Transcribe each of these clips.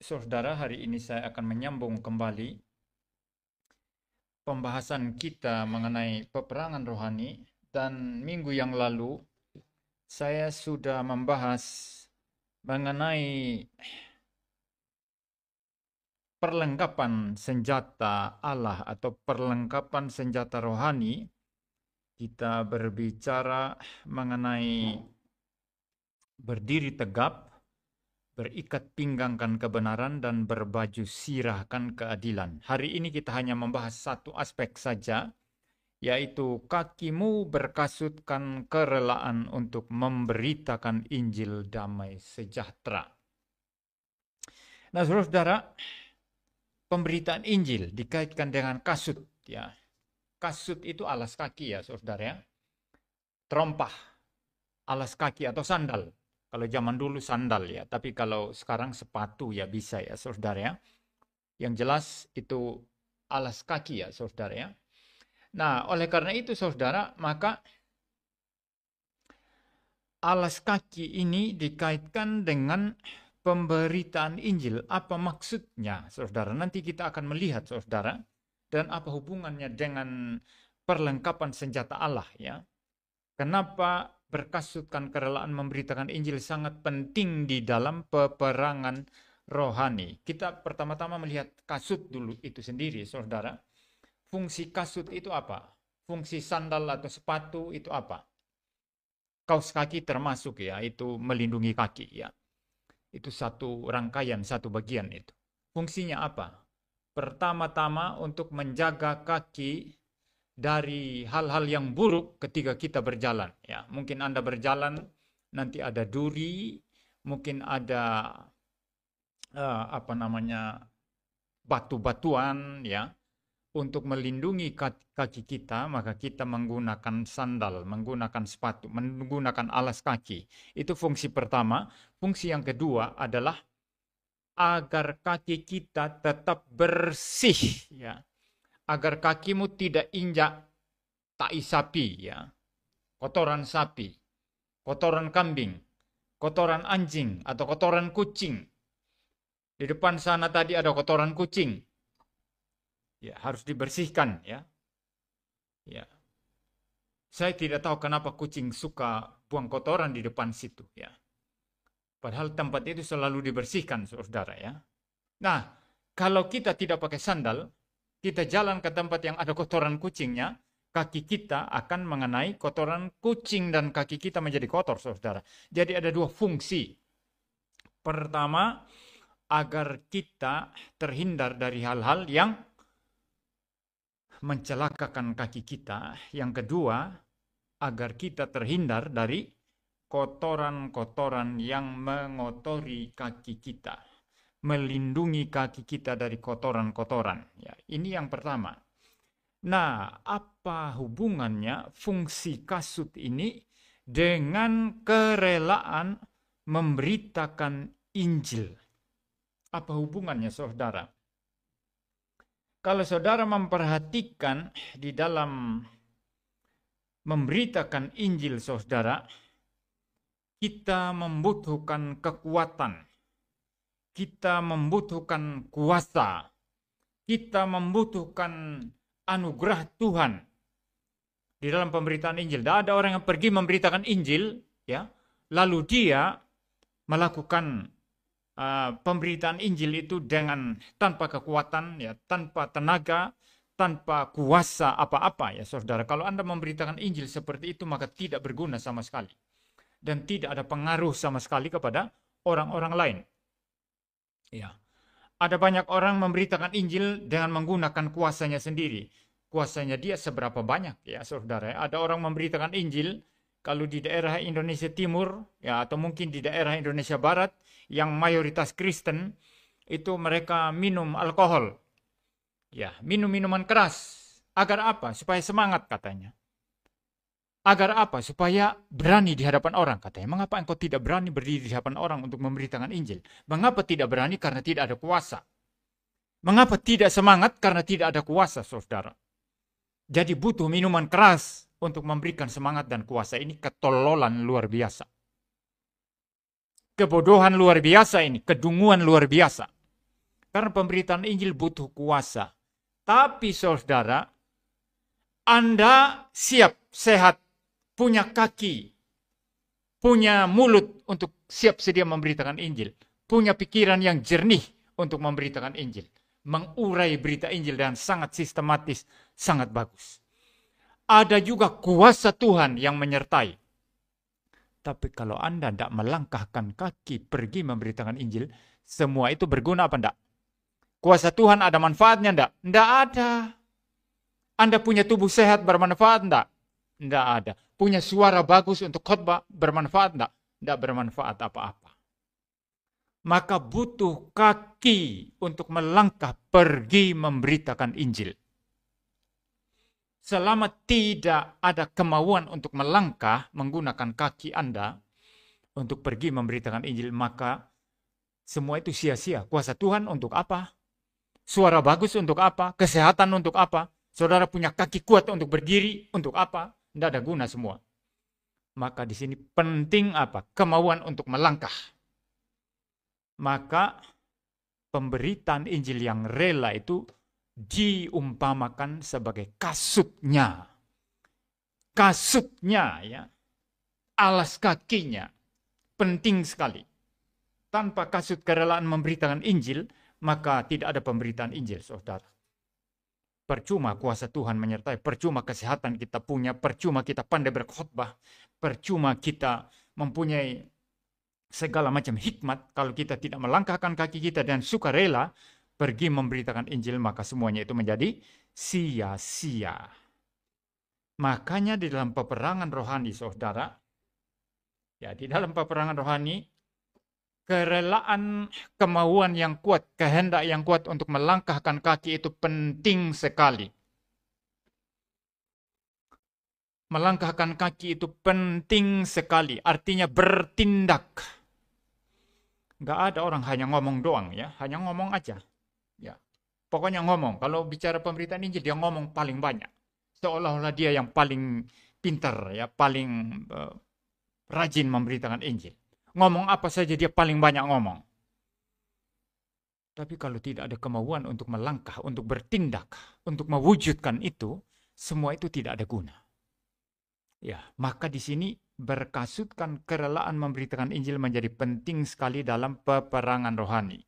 Saudara, hari ini saya akan menyambung kembali pembahasan kita mengenai peperangan rohani, dan minggu yang lalu saya sudah membahas mengenai perlengkapan senjata Allah atau perlengkapan senjata rohani. Kita berbicara mengenai berdiri tegap, berikat pinggangkan kebenaran, dan berbaju sirahkan keadilan. Hari ini kita hanya membahas satu aspek saja, yaitu kakimu berkasutkan kerelaan untuk memberitakan Injil damai sejahtera. Nah, saudara-saudara, pemberitaan Injil dikaitkan dengan kasut. Ya, kasut itu alas kaki ya, saudara ya. Terompah, alas kaki atau sandal. Kalau zaman dulu sandal ya, tapi kalau sekarang sepatu ya bisa ya, saudara ya. Yang jelas itu alas kaki ya, saudara ya. Nah, oleh karena itu saudara, maka alas kaki ini dikaitkan dengan pemberitaan Injil. Apa maksudnya, saudara? Nanti kita akan melihat, saudara, dan apa hubungannya dengan perlengkapan senjata Allah ya. Kenapa berkasutkan kerelaan memberitakan Injil sangat penting di dalam peperangan rohani. Kita pertama-tama melihat kasut dulu itu sendiri, saudara. Fungsi kasut itu apa? Fungsi sandal atau sepatu itu apa? Kaos kaki termasuk ya, itu melindungi kaki ya. Itu satu rangkaian, satu bagian itu. Fungsinya apa? Pertama-tama untuk menjaga kaki dari hal-hal yang buruk ketika kita berjalan ya. Mungkin Anda berjalan nanti ada duri, mungkin ada batu-batuan ya. Untuk melindungi kaki kita, maka kita menggunakan sandal, menggunakan sepatu, menggunakan alas kaki. Itu fungsi pertama. Fungsi yang kedua adalah agar kaki kita tetap bersih ya. Agar kakimu tidak injak tai sapi ya. Kotoran sapi, kotoran kambing, kotoran anjing atau kotoran kucing. Di depan sana tadi ada kotoran kucing. Ya, harus dibersihkan ya. Ya. Saya tidak tahu kenapa kucing suka buang kotoran di depan situ ya. Padahal tempat itu selalu dibersihkan, saudara ya. Nah, kalau kita tidak pakai sandal, kita jalan ke tempat yang ada kotoran kucingnya, kaki kita akan mengenai kotoran kucing dan kaki kita menjadi kotor, saudara. Jadi ada dua fungsi. Pertama, agar kita terhindar dari hal-hal yang mencelakakan kaki kita. Yang kedua, agar kita terhindar dari kotoran-kotoran yang mengotori kaki kita. Melindungi kaki kita dari kotoran-kotoran. Ya, ini yang pertama. Nah, apa hubungannya fungsi kasut ini dengan kerelaan memberitakan Injil? Apa hubungannya, saudara? Kalau saudara memperhatikan di dalam memberitakan Injil, saudara, kita membutuhkan kekuatan, kita membutuhkan kuasa, kita membutuhkan anugerah Tuhan di dalam pemberitaan Injil. Tidak ada orang yang pergi memberitakan Injil, ya, lalu dia melakukan pemberitaan Injil itu dengan tanpa kekuatan, ya, tanpa tenaga, tanpa kuasa apa-apa, ya, saudara. Kalau Anda memberitakan Injil seperti itu, maka tidak berguna sama sekali dan tidak ada pengaruh sama sekali kepada orang-orang lain. Ya, ada banyak orang memberitakan Injil dengan menggunakan kuasanya sendiri. Kuasanya dia seberapa banyak, ya, saudara. Ada orang memberitakan Injil kalau di daerah Indonesia Timur, ya, atau mungkin di daerah Indonesia Barat yang mayoritas Kristen, itu mereka minum alkohol, ya, minum minuman keras. Agar apa? Supaya semangat, katanya. Agar apa? Supaya berani di hadapan orang, katanya. Mengapa engkau tidak berani berdiri di hadapan orang untuk memberitakan Injil? Mengapa tidak berani? Karena tidak ada kuasa. Mengapa tidak semangat? Karena tidak ada kuasa, saudara. Jadi butuh minuman keras untuk memberikan semangat dan kuasa. Ini ketololan luar biasa. Kebodohan luar biasa ini, kedunguan luar biasa. Karena pemberitaan Injil butuh kuasa. Tapi saudara, Anda siap, sehat, punya kaki, punya mulut untuk siap sedia memberitakan Injil. Punya pikiran yang jernih untuk memberitakan Injil. Mengurai berita Injil dan sangat sistematis, sangat bagus. Ada juga kuasa Tuhan yang menyertai. Tapi kalau Anda tidak melangkahkan kaki pergi memberitakan Injil, semua itu berguna apa enggak? Kuasa Tuhan ada manfaatnya enggak? Enggak ada. Anda punya tubuh sehat bermanfaat enggak? Enggak ada. Punya suara bagus untuk khotbah bermanfaat enggak? Enggak bermanfaat apa-apa. Maka butuh kaki untuk melangkah pergi memberitakan Injil. Selama tidak ada kemauan untuk melangkah menggunakan kaki Anda untuk pergi memberitakan Injil, maka semua itu sia-sia. Kuasa Tuhan untuk apa? Suara bagus untuk apa? Kesehatan untuk apa? Saudara punya kaki kuat untuk berdiri untuk apa? Tidak ada guna semua. Maka di sini penting apa? Kemauan untuk melangkah. Maka pemberitaan Injil yang rela itu diumpamakan sebagai kasutnya. Kasutnya ya. Alas kakinya. Penting sekali. Tanpa kasut kerelaan memberitakan Injil, maka tidak ada pemberitaan Injil, saudara. Percuma kuasa Tuhan menyertai, percuma kesehatan kita punya, percuma kita pandai berkhotbah, percuma kita mempunyai segala macam hikmat, kalau kita tidak melangkahkan kaki kita dan sukarela pergi memberitakan Injil, maka semuanya itu menjadi sia-sia. Makanya di dalam peperangan rohani, saudara, ya di dalam peperangan rohani, kerelaan, kemauan yang kuat, kehendak yang kuat untuk melangkahkan kaki itu penting sekali. Melangkahkan kaki itu penting sekali, artinya bertindak. Nggak ada orang hanya ngomong doang ya, hanya ngomong aja. Ya, pokoknya ngomong. Kalau bicara pemberitaan Injil, dia ngomong paling banyak. Seolah-olah dia yang paling pintar, ya, paling rajin memberitakan Injil. Ngomong apa saja dia paling banyak ngomong. Tapi kalau tidak ada kemauan untuk melangkah, untuk bertindak, untuk mewujudkan itu, semua itu tidak ada guna. Ya, maka di sini berkasutkan kerelaan memberitakan Injil menjadi penting sekali dalam peperangan rohani.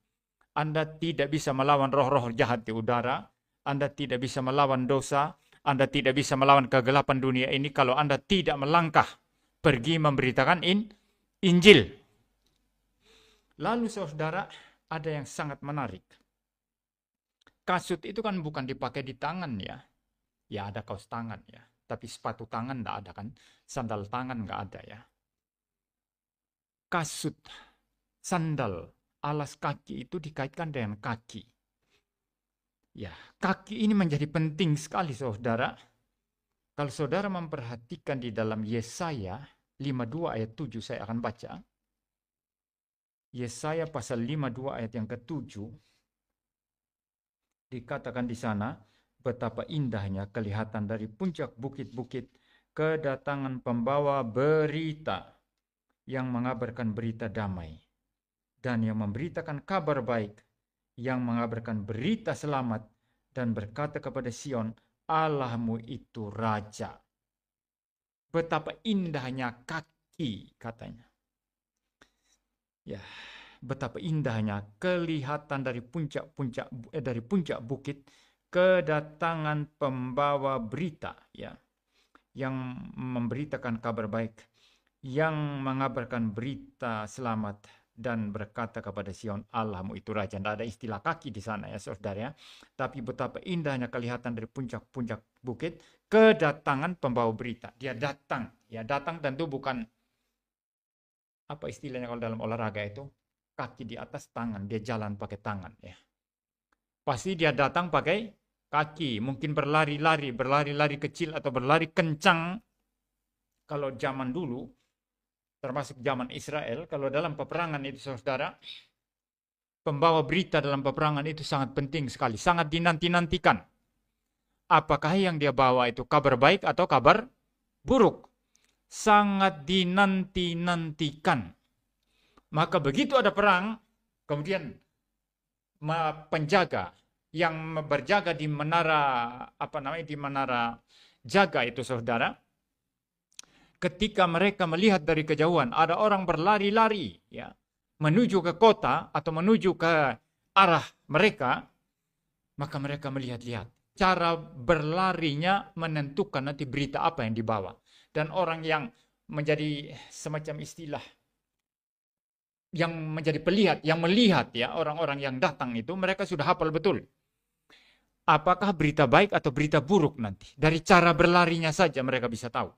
Anda tidak bisa melawan roh-roh jahat di udara, Anda tidak bisa melawan dosa, Anda tidak bisa melawan kegelapan dunia ini kalau Anda tidak melangkah pergi memberitakan Injil. Lalu saudara, ada yang sangat menarik. Kasut itu kan bukan dipakai di tangan ya. Ya ada kaos tangan ya. Tapi sepatu tangan enggak ada kan. Sandal tangan enggak ada ya. Kasut, sandal, alas kaki itu dikaitkan dengan kaki. Ya, kaki ini menjadi penting sekali saudara. Kalau saudara memperhatikan di dalam Yesaya 52 ayat 7 saya akan baca. Yesaya pasal 52 ayat yang ke-7 dikatakan di sana, betapa indahnya kelihatan dari puncak bukit-bukit kedatangan pembawa berita yang mengabarkan berita damai dan yang memberitakan kabar baik, yang mengabarkan berita selamat dan berkata kepada Sion, Allahmu itu Raja. Betapa indahnya kaki katanya. Ya, betapa indahnya kelihatan dari puncak bukit kedatangan pembawa berita ya, yang memberitakan kabar baik, yang mengabarkan berita selamat dan berkata kepada Sion, Allahmu itu Raja. Tidak ada istilah kaki di sana ya saudara ya. Tapi betapa indahnya kelihatan dari puncak-puncak bukit kedatangan pembawa berita. Dia datang, ya datang tentu bukan apa istilahnya kalau dalam olahraga itu kaki di atas tangan, dia jalan pakai tangan ya. Pasti dia datang pakai kaki, mungkin berlari-lari kecil atau berlari kencang. Kalau zaman dulu, termasuk zaman Israel, kalau dalam peperangan itu saudara, pembawa berita dalam peperangan itu sangat penting sekali, sangat dinanti-nantikan. Apakah yang dia bawa itu kabar baik atau kabar buruk? Sangat dinanti-nantikan. Maka begitu ada perang, kemudian penjaga yang berjaga di menara di menara jaga itu saudara, ketika mereka melihat dari kejauhan ada orang berlari-lari ya menuju ke kota atau menuju ke arah mereka, maka mereka melihat-lihat. Cara berlarinya menentukan nanti berita apa yang dibawa. Dan orang yang menjadi semacam istilah yang menjadi pelihat, yang melihat ya orang-orang yang datang itu, mereka sudah hafal betul. Apakah berita baik atau berita buruk nanti? Dari cara berlarinya saja mereka bisa tahu.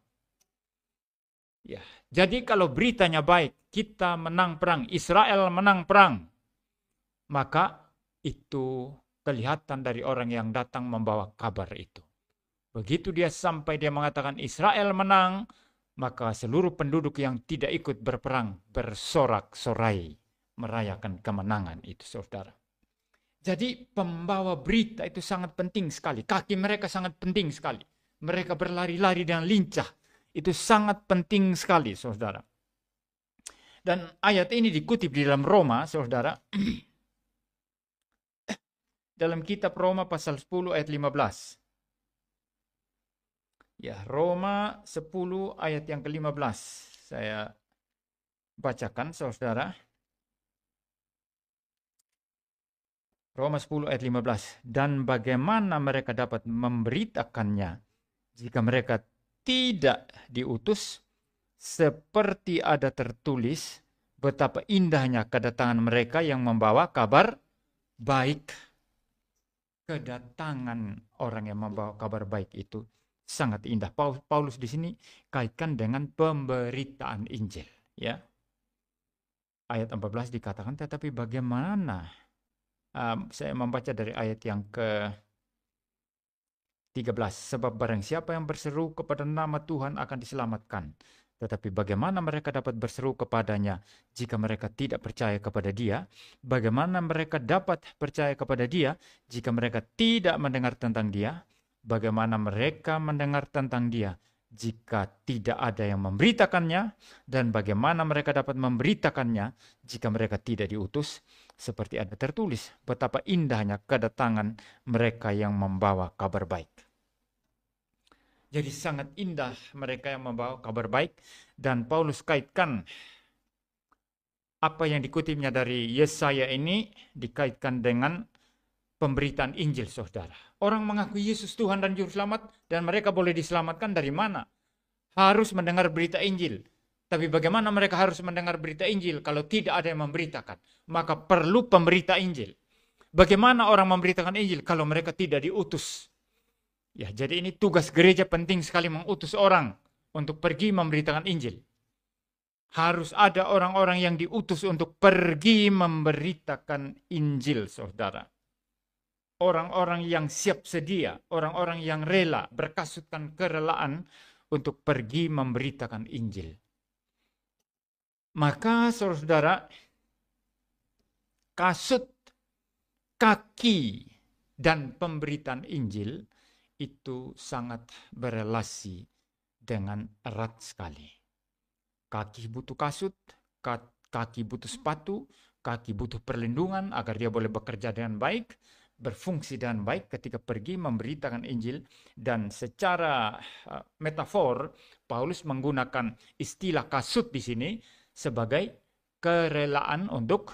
Ya, jadi kalau beritanya baik, kita menang perang, Israel menang perang, maka itu kelihatan dari orang yang datang membawa kabar itu. Begitu dia sampai dia mengatakan Israel menang, maka seluruh penduduk yang tidak ikut berperang bersorak-sorai merayakan kemenangan itu, saudara. Jadi pembawa berita itu sangat penting sekali. Kaki mereka sangat penting sekali. Mereka berlari-lari dengan lincah. Itu sangat penting sekali, saudara. Dan ayat ini dikutip di dalam Roma, saudara. Dalam kitab Roma pasal 10 ayat 15. Ya, Roma 10 ayat yang ke-15. Saya bacakan, saudara. Roma 10 ayat 15. Dan bagaimana mereka dapat memberitakannya jika mereka tidak diutus, seperti ada tertulis betapa indahnya kedatangan mereka yang membawa kabar baik. Kedatangan orang yang membawa kabar baik itu sangat indah. Paulus di sini kaitkan dengan pemberitaan Injil, ya. Ayat 14 dikatakan, tetapi bagaimana? Saya membaca dari ayat yang ke-13. Sebab barang siapa yang berseru kepada nama Tuhan akan diselamatkan. Tetapi bagaimana mereka dapat berseru kepadanya jika mereka tidak percaya kepada Dia? Bagaimana mereka dapat percaya kepada Dia jika mereka tidak mendengar tentang Dia? Bagaimana mereka mendengar tentang Dia jika tidak ada yang memberitakannya? Dan bagaimana mereka dapat memberitakannya jika mereka tidak diutus? Seperti ada tertulis, betapa indahnya kedatangan mereka yang membawa kabar baik. Jadi sangat indah mereka yang membawa kabar baik. Dan Paulus kaitkan apa yang dikutipnya dari Yesaya ini dikaitkan dengan pemberitaan Injil, saudara. Orang mengakui Yesus Tuhan dan Juru Selamat dan mereka boleh diselamatkan dari mana? Harus mendengar berita Injil. Tapi bagaimana mereka harus mendengar berita Injil kalau tidak ada yang memberitakan? Maka perlu pemberita Injil. Bagaimana orang memberitakan Injil kalau mereka tidak diutus? Ya, jadi ini tugas gereja penting sekali mengutus orang untuk pergi memberitakan Injil. Harus ada orang-orang yang diutus untuk pergi memberitakan Injil, saudara. Orang-orang yang siap sedia, orang-orang yang rela, berkasutkan kerelaan untuk pergi memberitakan Injil. Maka, saudara, kasut, kaki, dan pemberitaan Injil itu sangat berelasi dengan erat sekali. Kaki butuh kasut, kaki butuh sepatu, kaki butuh perlindungan agar dia boleh bekerja dengan baik, berfungsi dengan baik ketika pergi memberitakan Injil. Dan secara metafor, Paulus menggunakan istilah kasut di sini sebagai kerelaan untuk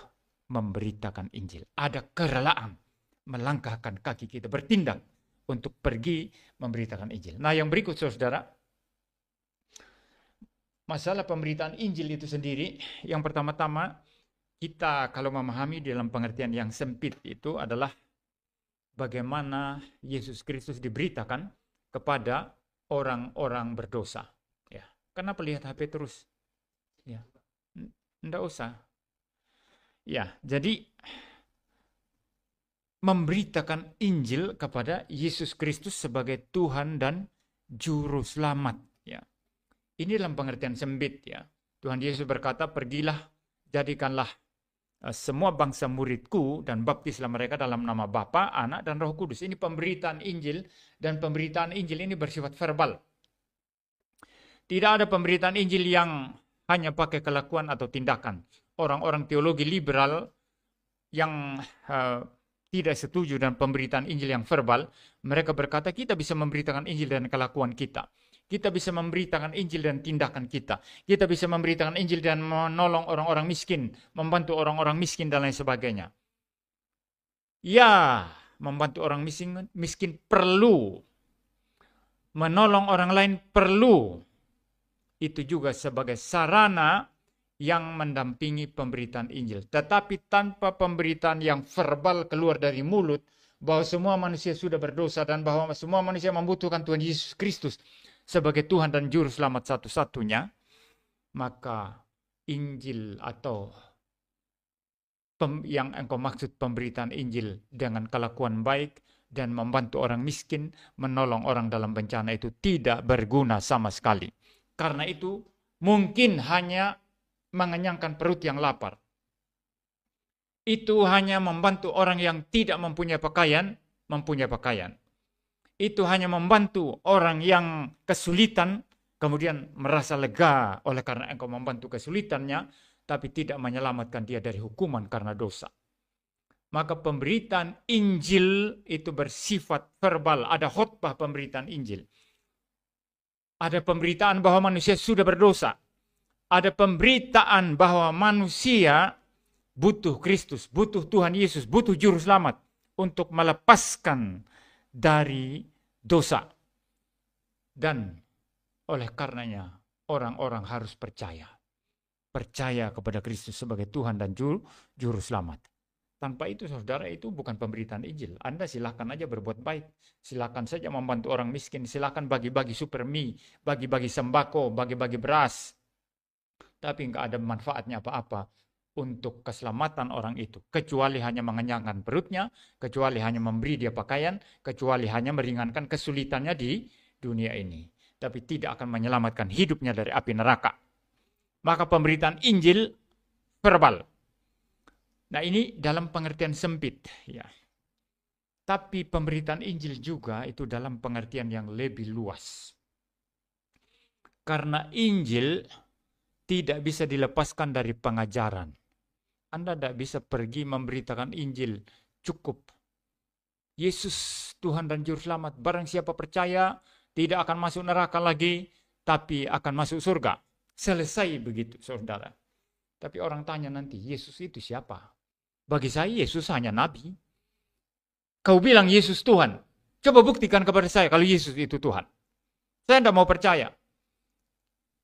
memberitakan Injil. Ada kerelaan melangkahkan kaki kita, bertindak untuk pergi memberitakan Injil. Nah, yang berikut, saudara, masalah pemberitaan Injil itu sendiri, yang pertama-tama kita kalau memahami dalam pengertian yang sempit itu adalah bagaimana Yesus Kristus diberitakan kepada orang-orang berdosa. Ya, kenapa lihat HP terus? Ya, enggak usah. Ya, jadi memberitakan Injil kepada Yesus Kristus sebagai Tuhan dan Juru Selamat. Ya. Ini dalam pengertian sempit. Ya. Tuhan Yesus berkata, pergilah, jadikanlah semua bangsa muridku dan baptislah mereka dalam nama Bapa, Anak, dan Roh Kudus. Ini pemberitaan Injil, dan pemberitaan Injil ini bersifat verbal. Tidak ada pemberitaan Injil yang hanya pakai kelakuan atau tindakan. Orang-orang teologi liberal yang tidak setuju dengan pemberitaan Injil yang verbal, mereka berkata kita bisa memberitakan Injil dan kelakuan kita. Kita bisa memberitakan Injil dan tindakan kita. Kita bisa memberitakan Injil dan menolong orang-orang miskin, membantu orang-orang miskin dan lain sebagainya. Ya, membantu orang miskin perlu. Menolong orang lain perlu. Itu juga sebagai sarana yang mendampingi pemberitaan Injil. Tetapi tanpa pemberitaan yang verbal keluar dari mulut, bahwa semua manusia sudah berdosa dan bahwa semua manusia membutuhkan Tuhan Yesus Kristus sebagai Tuhan dan Juru Selamat satu-satunya, maka Injil atau yang engkau maksud pemberitaan Injil dengan kelakuan baik dan membantu orang miskin, menolong orang dalam bencana itu tidak berguna sama sekali. Karena itu mungkin hanya mengenyangkan perut yang lapar. Itu hanya membantu orang yang tidak mempunyai pakaian, mempunyai pakaian. Itu hanya membantu orang yang kesulitan, kemudian merasa lega oleh karena engkau membantu kesulitannya, tapi tidak menyelamatkan dia dari hukuman karena dosa. Maka pemberitaan Injil itu bersifat verbal. Ada khotbah pemberitaan Injil. Ada pemberitaan bahwa manusia sudah berdosa. Ada pemberitaan bahwa manusia butuh Kristus, butuh Tuhan Yesus, butuh Juru Selamat untuk melepaskan dari dosa. Dan oleh karenanya orang-orang harus percaya. Percaya kepada Kristus sebagai Tuhan dan Juru Selamat. Tanpa itu saudara, itu bukan pemberitaan Injil. Anda silakan aja berbuat baik. Silakan saja membantu orang miskin. Silakan bagi-bagi super mie, bagi-bagi sembako, bagi-bagi beras. Tapi nggak ada manfaatnya apa-apa untuk keselamatan orang itu. Kecuali hanya mengenyangkan perutnya, kecuali hanya memberi dia pakaian, kecuali hanya meringankan kesulitannya di dunia ini. Tapi tidak akan menyelamatkan hidupnya dari api neraka. Maka pemberitaan Injil verbal. Nah ini dalam pengertian sempit. Ya. Tapi pemberitaan Injil juga itu dalam pengertian yang lebih luas. Karena Injil tidak bisa dilepaskan dari pengajaran. Anda tidak bisa pergi memberitakan Injil. Cukup. Yesus Tuhan dan Juru Selamat. Barang siapa percaya tidak akan masuk neraka lagi, tapi akan masuk surga. Selesai begitu saudara. Tapi orang tanya nanti, Yesus itu siapa? Bagi saya Yesus hanya nabi. Kau bilang Yesus Tuhan. Coba buktikan kepada saya kalau Yesus itu Tuhan. Saya tidak mau percaya.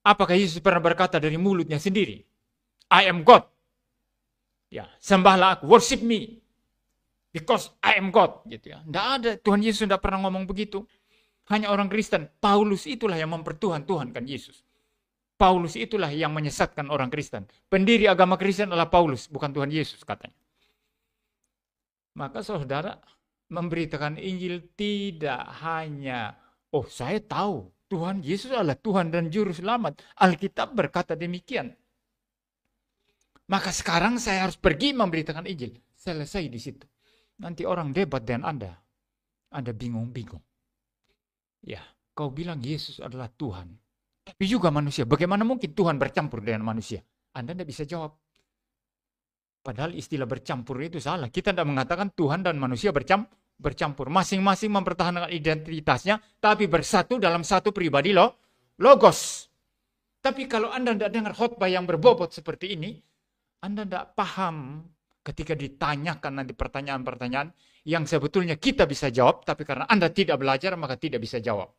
Apakah Yesus pernah berkata dari mulutnya sendiri, I am God. Ya, sembahlah aku, worship me. Because I am God. Gitu ya. Tidak ada, Tuhan Yesus tidak pernah ngomong begitu. Hanya orang Kristen. Paulus itulah yang mempertuhan-tuhankan Yesus. Paulus itulah yang menyesatkan orang Kristen. Pendiri agama Kristen adalah Paulus, bukan Tuhan Yesus katanya. Maka saudara, memberitakan Injil tidak hanya, oh saya tahu Tuhan Yesus adalah Tuhan dan Juru Selamat. Alkitab berkata demikian. Maka sekarang saya harus pergi memberitakan Injil. Selesai di situ. Nanti orang debat dengan Anda. Anda bingung-bingung. Ya, kau bilang Yesus adalah Tuhan. Tapi juga manusia. Bagaimana mungkin Tuhan bercampur dengan manusia? Anda tidak bisa jawab. Padahal istilah bercampur itu salah. Kita tidak mengatakan Tuhan dan manusia bercampur. Masing-masing mempertahankan identitasnya, tapi bersatu dalam satu pribadi logos. Tapi kalau Anda tidak dengar khotbah yang berbobot seperti ini, Anda tidak paham ketika ditanyakan nanti pertanyaan-pertanyaan yang sebetulnya kita bisa jawab, tapi karena Anda tidak belajar, maka tidak bisa jawab.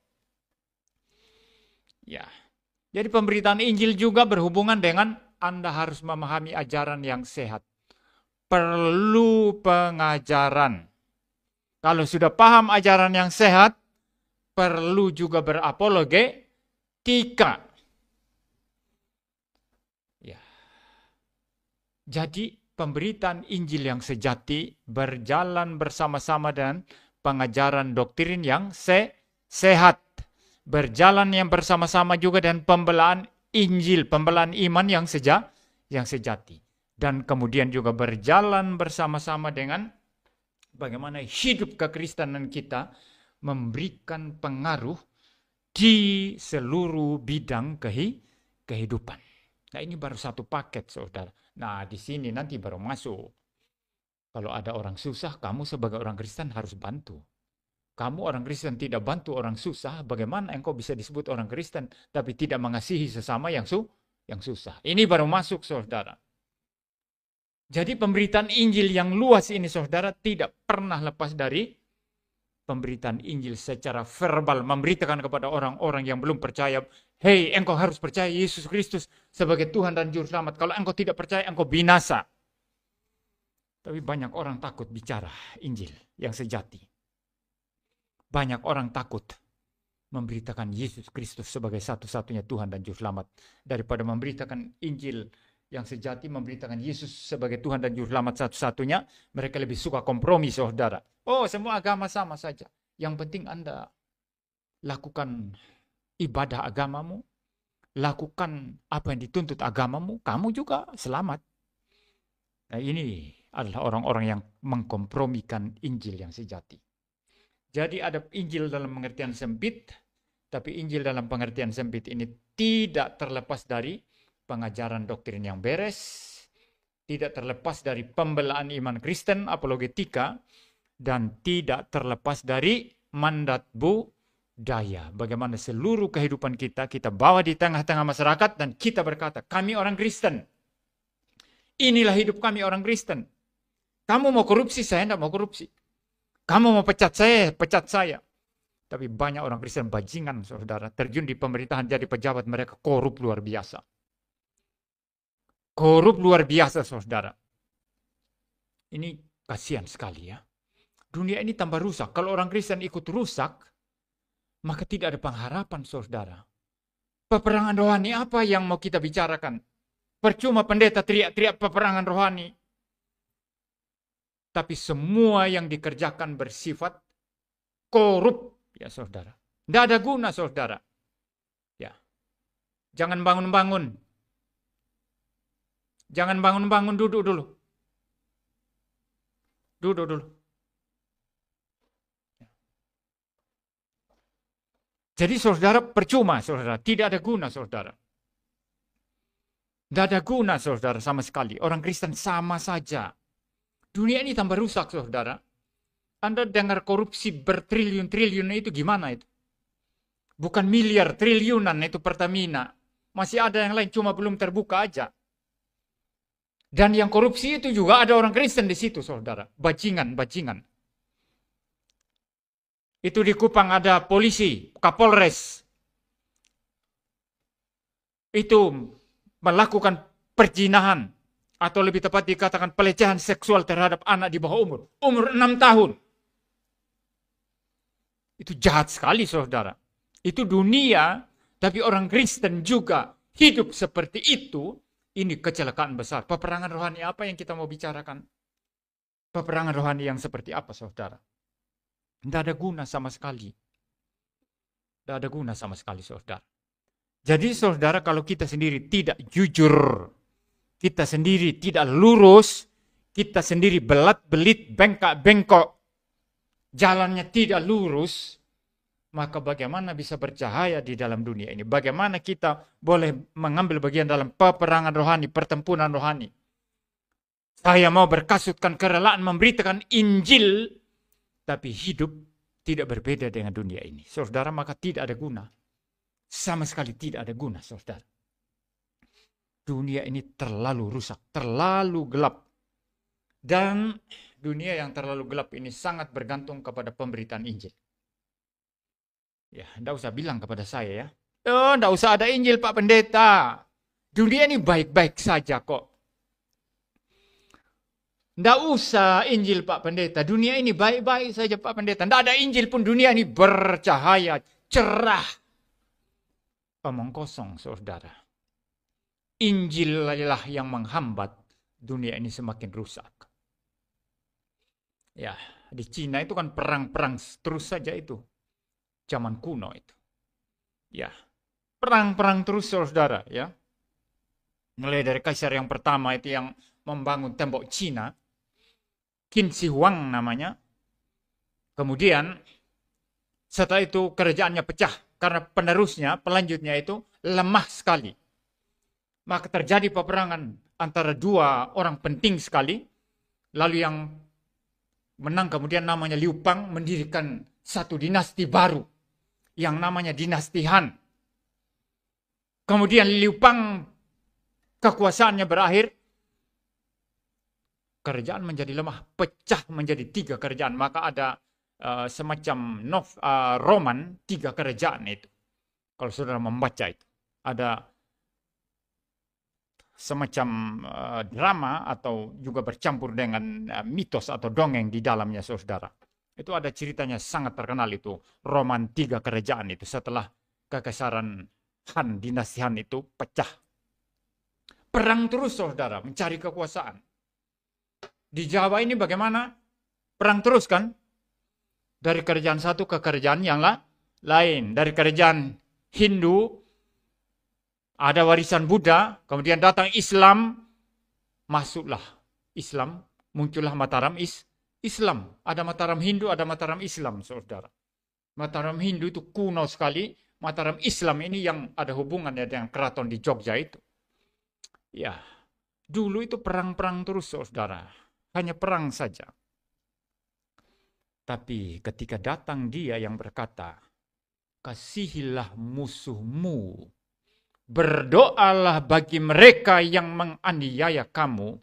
Ya. Jadi pemberitaan Injil juga berhubungan dengan Anda harus memahami ajaran yang sehat. Perlu pengajaran. Kalau sudah paham ajaran yang sehat, perlu juga berapologetika. Ya. Jadi pemberitaan Injil yang sejati berjalan bersama-sama dengan pengajaran doktrin yang sehat. Berjalan yang bersama-sama juga dengan pembelaan Injil, pembelaan iman yang sejati. Dan kemudian juga berjalan bersama-sama dengan bagaimana hidup kekristenan kita memberikan pengaruh di seluruh bidang kehidupan. Nah ini baru satu paket saudara. Nah di sini nanti baru masuk Kalau ada orang susah, kamu sebagai orang Kristen harus bantu. Kamu orang Kristen tidak bantu orang susah, bagaimana engkau bisa disebut orang Kristen tapi tidak mengasihi sesama yang susah? Ini baru masuk, saudara. Jadi pemberitaan Injil yang luas ini, saudara, tidak pernah lepas dari pemberitaan Injil secara verbal, memberitakan kepada orang-orang yang belum percaya, hei, engkau harus percaya Yesus Kristus sebagai Tuhan dan Juru Selamat. Kalau engkau tidak percaya, engkau binasa. Tapi banyak orang takut bicara Injil yang sejati. Banyak orang takut memberitakan Yesus Kristus sebagai satu-satunya Tuhan dan Juru Selamat. Daripada memberitakan Injil yang sejati, memberitakan Yesus sebagai Tuhan dan Juru Selamat satu-satunya, mereka lebih suka kompromi, saudara. Oh, semua agama sama saja. Yang penting Anda lakukan ibadah agamamu, lakukan apa yang dituntut agamamu, kamu juga selamat. Nah, ini adalah orang-orang yang mengkompromikan Injil yang sejati. Jadi ada Injil dalam pengertian sempit, tapi Injil dalam pengertian sempit ini tidak terlepas dari pengajaran doktrin yang beres, tidak terlepas dari pembelaan iman Kristen, apologetika, dan tidak terlepas dari mandat budaya. Bagaimana seluruh kehidupan kita bawa di tengah-tengah masyarakat dan kita berkata, kami orang Kristen. Inilah hidup kami orang Kristen. Kamu mau korupsi, saya tidak mau korupsi. Kamu mau pecat saya. Tapi banyak orang Kristen bajingan, saudara. Terjun di pemerintahan jadi pejabat, mereka korup luar biasa. Korup luar biasa, saudara. Ini kasihan sekali ya. Dunia ini tambah rusak. Kalau orang Kristen ikut rusak, maka tidak ada pengharapan, saudara. Peperangan rohani apa yang mau kita bicarakan? Percuma pendeta teriak-teriak peperangan rohani. Tapi semua yang dikerjakan bersifat korup, ya saudara. Tidak ada guna, saudara. Ya, jangan bangun-bangun. Jangan bangun-bangun, duduk dulu. Duduk dulu. Jadi saudara, percuma, saudara. Tidak ada guna, saudara. Tidak ada guna, saudara, sama sekali. Orang Kristen sama saja. Dunia ini tambah rusak, saudara. Anda dengar korupsi bertriliun-triliun itu gimana itu? Bukan miliar, triliunan itu Pertamina. Masih ada yang lain, cuma belum terbuka aja. Dan yang korupsi itu juga ada orang Kristen di situ, saudara. Bajingan. Itu di Kupang ada polisi, Kapolres. Itu melakukan perzinahan. Atau lebih tepat dikatakan pelecehan seksual terhadap anak di bawah umur 6 tahun. Itu jahat sekali, saudara. Itu dunia, tapi orang Kristen juga hidup seperti itu. Ini kecelakaan besar. Peperangan rohani apa yang kita mau bicarakan? Peperangan rohani yang seperti apa, saudara? Tidak ada guna sama sekali. Tidak ada guna sama sekali, saudara. Jadi, saudara, kalau kita sendiri tidak jujur, kita sendiri tidak lurus, kita sendiri belat-belit, bengkak-bengkok, jalannya tidak lurus, maka bagaimana bisa bercahaya di dalam dunia ini? Bagaimana kita boleh mengambil bagian dalam peperangan rohani, pertempuran rohani? Saya mau berkasutkan kerelaan memberitakan Injil, tapi hidup tidak berbeda dengan dunia ini. Saudara, maka tidak ada guna. Sama sekali tidak ada guna, saudara. Dunia ini terlalu rusak, terlalu gelap. Dan dunia yang terlalu gelap ini sangat bergantung kepada pemberitaan Injil. Ya, tidak usah bilang kepada saya ya. Oh, tidak usah ada Injil, Pak Pendeta. Dunia ini baik-baik saja kok. Tidak usah Injil, Pak Pendeta. Dunia ini baik-baik saja, Pak Pendeta. Tidak ada Injil pun dunia ini bercahaya, cerah. Omong kosong, saudara. Injil lah yang menghambat dunia ini semakin rusak. Ya, di Cina itu kan perang-perang terus saja itu. Zaman kuno itu. Ya, perang-perang terus, saudara, ya. Mulai dari kaisar yang pertama itu yang membangun tembok Cina, Qin Shi Huang namanya. Kemudian setelah itu kerajaannya pecah karena penerusnya, pelanjutnya itu lemah sekali. Maka terjadi peperangan antara dua orang penting sekali. Lalu yang menang kemudian namanya Liu Pang mendirikan satu dinasti baru yang namanya dinasti Han. Kemudian Liu Pang kekuasaannya berakhir, kerajaan menjadi lemah, pecah menjadi 3 kerajaan. Maka ada semacam roman 3 kerajaan itu. Kalau saudara membaca itu, ada semacam drama atau juga bercampur dengan mitos atau dongeng di dalamnya, saudara. Itu ada ceritanya sangat terkenal itu, roman 3 kerajaan itu setelah kekaisaran Han, dinasti Han itu pecah. Perang terus, saudara, mencari kekuasaan. Di Jawa ini bagaimana? Perang terus kan? Dari kerajaan satu ke kerajaan yang lain. Dari kerajaan Hindu, ada warisan Buddha, kemudian datang Islam, masuklah Islam, muncullah Mataram Islam. Ada Mataram Hindu, ada Mataram Islam, saudara. Mataram Hindu itu kuno sekali, Mataram Islam ini yang ada hubungannya dengan keraton di Jogja itu. Ya, dulu itu perang-perang terus, saudara. Hanya perang saja. Tapi ketika datang dia yang berkata, kasihilah musuhmu, berdoalah bagi mereka yang menganiaya kamu,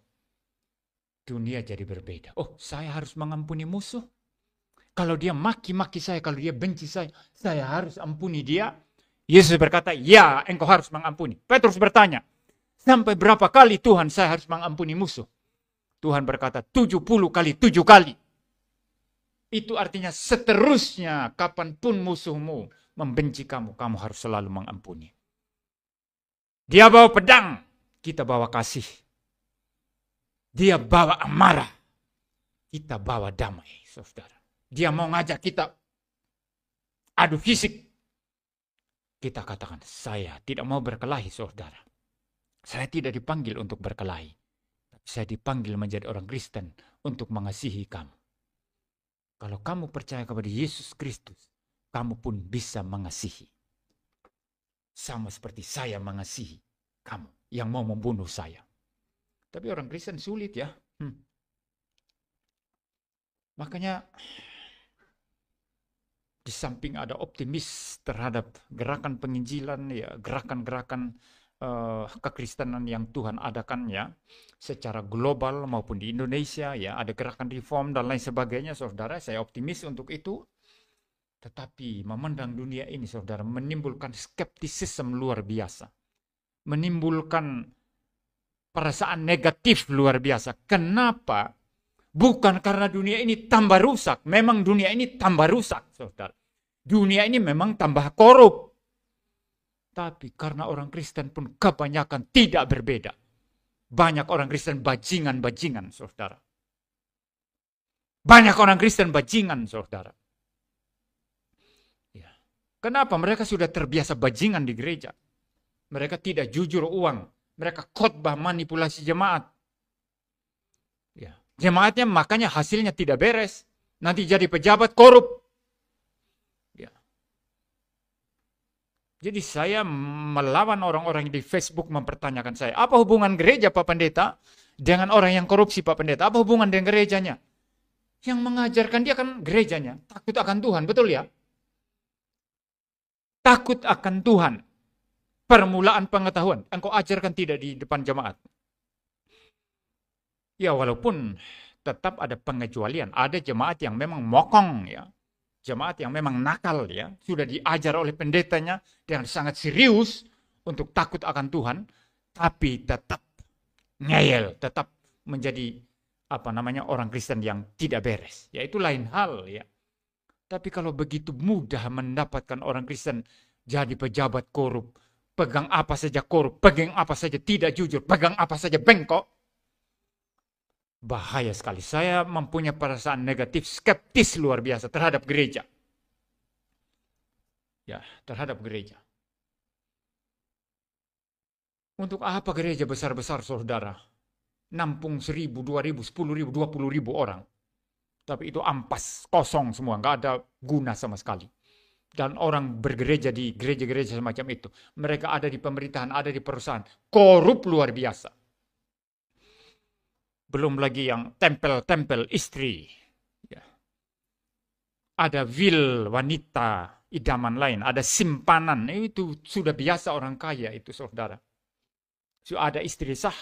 dunia jadi berbeda. Oh, saya harus mengampuni musuh. Kalau dia maki-maki saya, kalau dia benci saya harus ampuni dia. Yesus berkata, ya, engkau harus mengampuni. Petrus bertanya, sampai berapa kali Tuhan saya harus mengampuni musuh? Tuhan berkata, 70 kali 7 kali. Itu artinya seterusnya kapanpun musuhmu membenci kamu, kamu harus selalu mengampuni. Dia bawa pedang, kita bawa kasih. Dia bawa amarah, kita bawa damai, saudara. Dia mau ngajak kita adu fisik, kita katakan, saya tidak mau berkelahi, saudara. Saya tidak dipanggil untuk berkelahi. Tapi saya dipanggil menjadi orang Kristen untuk mengasihi kamu. Kalau kamu percaya kepada Yesus Kristus, kamu pun bisa mengasihi. Sama seperti saya mengasihi kamu yang mau membunuh saya. Tapi orang Kristen sulit ya. Makanya di samping ada optimis terhadap gerakan penginjilan, ya, gerakan-gerakan kekristenan yang Tuhan adakan ya, secara global maupun di Indonesia, ya, ada gerakan reform dan lain sebagainya, saudara. Saya optimis untuk itu. Tetapi memandang dunia ini, saudara, menimbulkan skeptisisme luar biasa. Menimbulkan perasaan negatif luar biasa. Kenapa? Bukan karena dunia ini tambah rusak. Memang dunia ini tambah rusak, saudara. Dunia ini memang tambah korup. Tapi karena orang Kristen pun kebanyakan tidak berbeda. Banyak orang Kristen bajingan-bajingan, saudara. Banyak orang Kristen bajingan, saudara. Ya. Kenapa? Mereka sudah terbiasa bajingan di gereja. Mereka tidak jujur uang. Mereka khotbah manipulasi jemaat. Ya. Jemaatnya makanya hasilnya tidak beres. Nanti jadi pejabat korup. Ya. Jadi saya melawan orang-orang di Facebook mempertanyakan saya. Apa hubungan gereja Pak Pendeta dengan orang yang korupsi Pak Pendeta? Apa hubungan dengan gerejanya? Yang mengajarkan dia kan gerejanya. Takut akan Tuhan, betul ya? Takut akan Tuhan. Permulaan pengetahuan. Engkau ajarkan tidak di depan jemaat. Ya walaupun tetap ada pengecualian. Ada jemaat yang memang mokong ya. Jemaat yang memang nakal ya. Sudah diajar oleh pendetanya dengan sangat serius untuk takut akan Tuhan. Tapi tetap ngeyel. Tetap menjadi orang Kristen yang tidak beres. Ya itu lain hal ya. Tapi kalau begitu mudah mendapatkan orang Kristen jadi pejabat korup. Pegang apa saja korup. Pegang apa saja tidak jujur. Pegang apa saja bengkok. Bahaya sekali. Saya mempunyai perasaan negatif, skeptis luar biasa terhadap gereja. Ya, terhadap gereja. Untuk apa gereja besar-besar, saudara? Nampung 1.000, 2.000, 10.000, 20.000 orang. Tapi itu ampas, kosong semua. Nggak ada guna sama sekali. Dan orang bergereja di gereja-gereja semacam itu. Mereka ada di pemerintahan, ada di perusahaan. Korup luar biasa. Belum lagi yang tempel-tempel istri. Ya. Ada wil wanita idaman lain, ada simpanan. Itu sudah biasa orang kaya itu, saudara. Ada istri sah,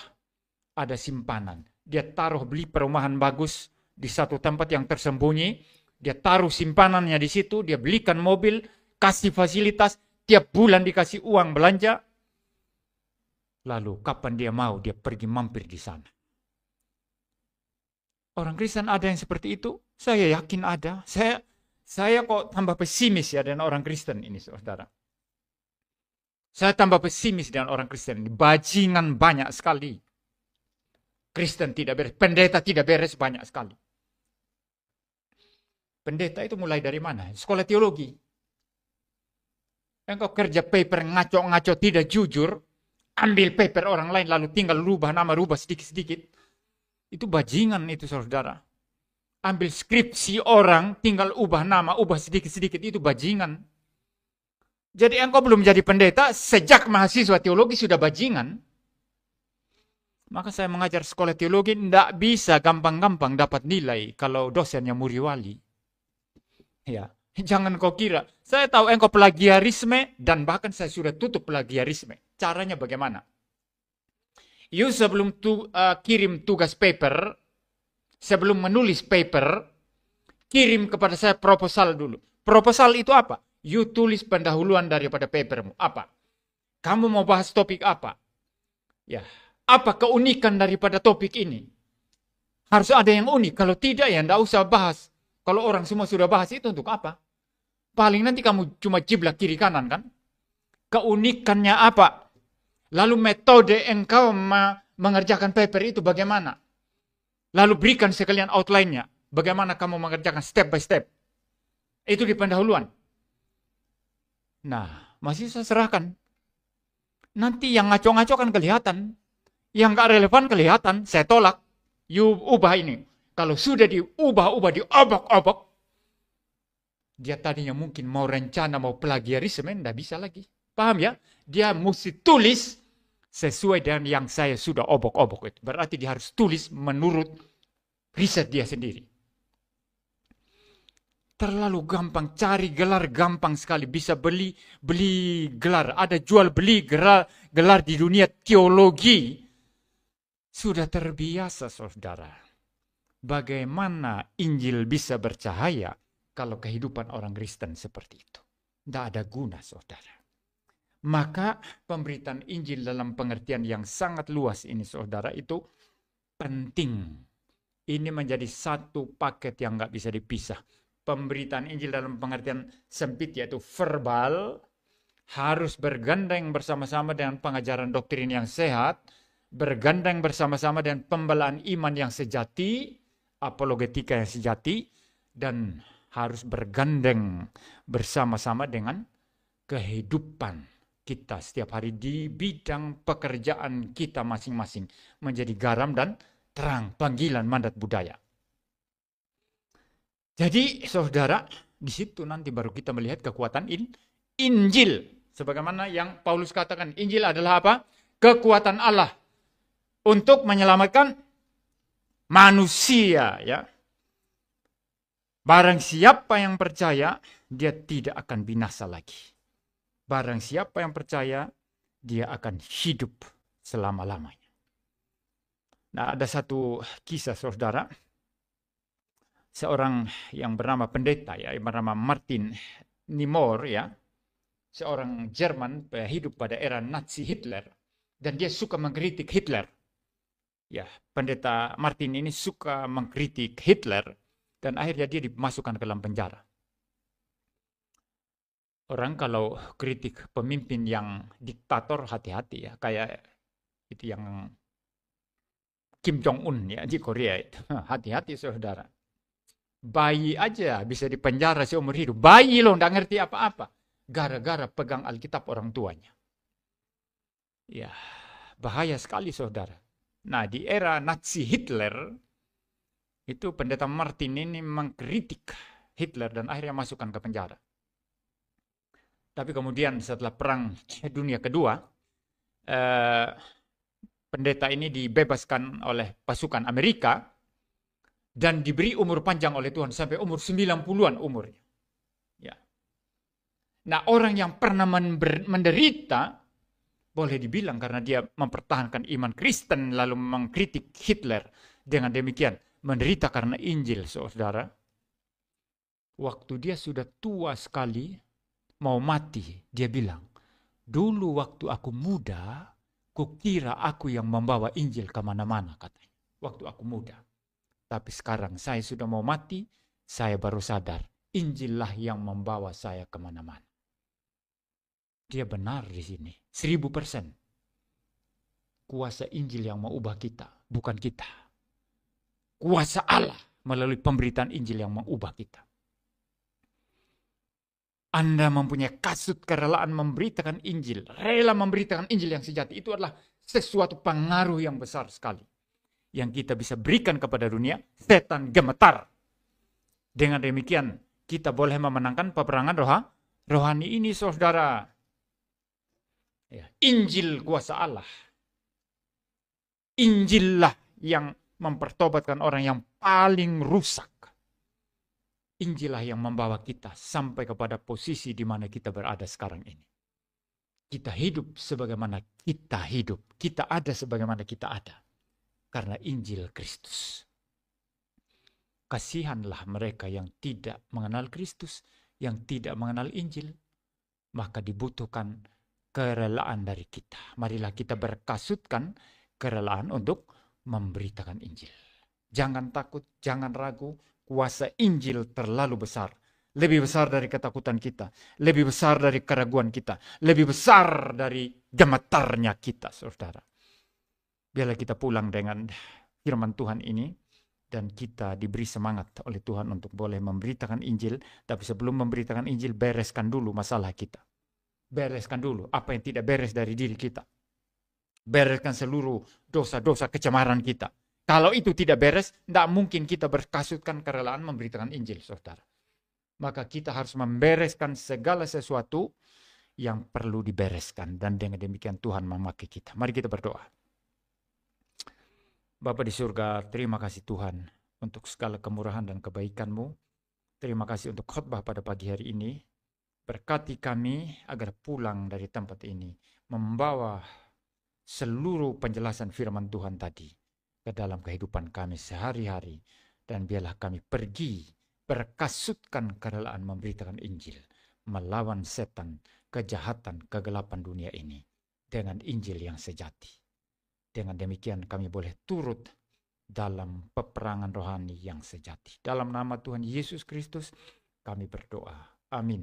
ada simpanan. Dia taruh beli perumahan bagus di satu tempat yang tersembunyi. Dia taruh simpanannya di situ, dia belikan mobil, kasih fasilitas, tiap bulan dikasih uang belanja. Lalu kapan dia mau, dia pergi mampir di sana. Orang Kristen ada yang seperti itu? Saya yakin ada. Saya kok tambah pesimis ya dengan orang Kristen ini, saudara. Saya tambah pesimis dengan orang Kristen ini. Bajingan banyak sekali. Kristen tidak beres, pendeta tidak beres banyak sekali. Pendeta itu mulai dari mana? Sekolah teologi. Engkau kerja paper ngaco-ngaco tidak jujur, ambil paper orang lain lalu tinggal rubah nama, rubah sedikit-sedikit. Itu bajingan itu, saudara. Ambil skripsi orang, tinggal ubah nama, ubah sedikit-sedikit, itu bajingan. Jadi engkau belum jadi pendeta, sejak mahasiswa teologi sudah bajingan. Maka saya mengajar sekolah teologi, tidak bisa gampang-gampang dapat nilai kalau dosennya muri wali. Ya, jangan kau kira. Saya tahu engkau plagiarisme dan bahkan saya sudah tutup plagiarisme. Caranya bagaimana? You sebelum kirim tugas paper, sebelum menulis paper, kirim kepada saya proposal dulu. Proposal itu apa? You tulis pendahuluan daripada papermu. Apa? Kamu mau bahas topik apa? Ya, apa keunikan daripada topik ini? Harus ada yang unik. Kalau tidak ya tidak usah bahas. Kalau orang semua sudah bahas itu untuk apa? Paling nanti kamu cuma jiblak kiri kanan kan? Keunikannya apa? Lalu metode engkau mengerjakan paper itu bagaimana? Lalu berikan sekalian outline-nya. Bagaimana kamu mengerjakan step by step. Itu di pendahuluan. Nah, masih saya serahkan. Nanti yang ngaco-ngaco kan kelihatan. Yang gak relevan kelihatan. Saya tolak. You ubah ini. Kalau sudah diubah-ubah, diobok-obok, dia tadinya mungkin mau rencana, mau plagiarisme, tidak bisa lagi. Paham ya? Dia mesti tulis sesuai dengan yang saya sudah obok-obok itu. Berarti dia harus tulis menurut riset dia sendiri. Terlalu gampang, cari gelar gampang sekali. Bisa beli gelar. Ada jual beli gelar di dunia teologi. Sudah terbiasa, saudara. Bagaimana Injil bisa bercahaya kalau kehidupan orang Kristen seperti itu? Tidak ada guna, saudara. Maka pemberitaan Injil dalam pengertian yang sangat luas ini, saudara, itu penting. Ini menjadi satu paket yang nggak bisa dipisah. Pemberitaan Injil dalam pengertian sempit yaitu verbal, harus bergandeng bersama-sama dengan pengajaran doktrin yang sehat, bergandeng bersama-sama dengan pembelaan iman yang sejati, apologetika yang sejati, dan harus bergandeng bersama-sama dengan kehidupan kita setiap hari di bidang pekerjaan kita masing-masing menjadi garam dan terang, panggilan, mandat, budaya. Jadi saudara, di situ nanti baru kita melihat kekuatan Injil. Sebagaimana yang Paulus katakan, Injil adalah apa? Kekuatan Allah untuk menyelamatkan manusia, ya. Barang siapa yang percaya, dia tidak akan binasa lagi. Barang siapa yang percaya, dia akan hidup selama-lamanya. Nah, ada satu kisah, saudara. Seorang yang bernama pendeta, ya, yang bernama Martin Niemöller, ya. Seorang Jerman hidup pada era Nazi Hitler. Dan dia suka mengkritik Hitler. Ya, pendeta Martin ini suka mengkritik Hitler dan akhirnya dia dimasukkan ke dalam penjara. Orang kalau kritik pemimpin yang diktator hati-hati ya, kayak itu yang Kim Jong-un ya di Korea itu. Hati-hati saudara. Bayi aja bisa dipenjara seumur hidup. Bayi loh, nggak ngerti apa-apa. Gara-gara pegang Alkitab orang tuanya. Ya, bahaya sekali saudara. Nah, di era Nazi Hitler, itu pendeta Martin ini mengkritik Hitler dan akhirnya masukkan ke penjara. Tapi kemudian setelah Perang Dunia Kedua, pendeta ini dibebaskan oleh pasukan Amerika dan diberi umur panjang oleh Tuhan sampai umur 90-an umurnya. Ya. Nah, orang yang pernah menderita boleh dibilang karena dia mempertahankan iman Kristen lalu mengkritik Hitler, dengan demikian menderita karena Injil, saudara. Waktu dia sudah tua sekali, mau mati, dia bilang, dulu waktu aku muda, kukira aku yang membawa Injil kemana-mana, katanya. Waktu aku muda. Tapi sekarang saya sudah mau mati, saya baru sadar, Injillah yang membawa saya kemana-mana. Dia benar di sini, 1000%. Kuasa Injil yang mengubah kita, bukan kita. Kuasa Allah melalui pemberitaan Injil yang mengubah kita. Anda mempunyai kasut kerelaan memberitakan Injil, rela memberitakan Injil yang sejati. Itu adalah sesuatu pengaruh yang besar sekali. Yang kita bisa berikan kepada dunia, setan gemetar. Dengan demikian, kita boleh memenangkan peperangan rohani ini, saudara. Ya, Injil kuasa Allah. Injillah yang mempertobatkan orang yang paling rusak. Injillah yang membawa kita sampai kepada posisi di mana kita berada sekarang ini. Kita hidup sebagaimana kita hidup. Kita ada sebagaimana kita ada. Karena Injil Kristus. Kasihanlah mereka yang tidak mengenal Kristus, yang tidak mengenal Injil. Maka dibutuhkan kerelaan dari kita. Marilah kita berkasutkan kerelaan untuk memberitakan Injil. Jangan takut, jangan ragu. Kuasa Injil terlalu besar. Lebih besar dari ketakutan kita. Lebih besar dari keraguan kita. Lebih besar dari gemetarnya kita, saudara. Biarlah kita pulang dengan firman Tuhan ini. Dan kita diberi semangat oleh Tuhan untuk boleh memberitakan Injil. Tapi sebelum memberitakan Injil, bereskan dulu masalah kita. Bereskan dulu apa yang tidak beres dari diri kita. Bereskan seluruh dosa-dosa kecemaran kita. Kalau itu tidak beres, tidak mungkin kita berkasutkan kerelaan memberitakan Injil, saudara. Maka kita harus membereskan segala sesuatu yang perlu dibereskan. Dan dengan demikian Tuhan memakai kita. Mari kita berdoa. Bapa di surga, terima kasih Tuhan untuk segala kemurahan dan kebaikan-Mu. Terima kasih untuk khotbah pada pagi hari ini. Berkati kami agar pulang dari tempat ini membawa seluruh penjelasan firman Tuhan tadi ke dalam kehidupan kami sehari-hari. Dan biarlah kami pergi berkasutkan kerelaan memberitakan Injil. Melawan setan, kejahatan, kegelapan dunia ini. Dengan Injil yang sejati. Dengan demikian kami boleh turut dalam peperangan rohani yang sejati. Dalam nama Tuhan Yesus Kristus kami berdoa. Amin.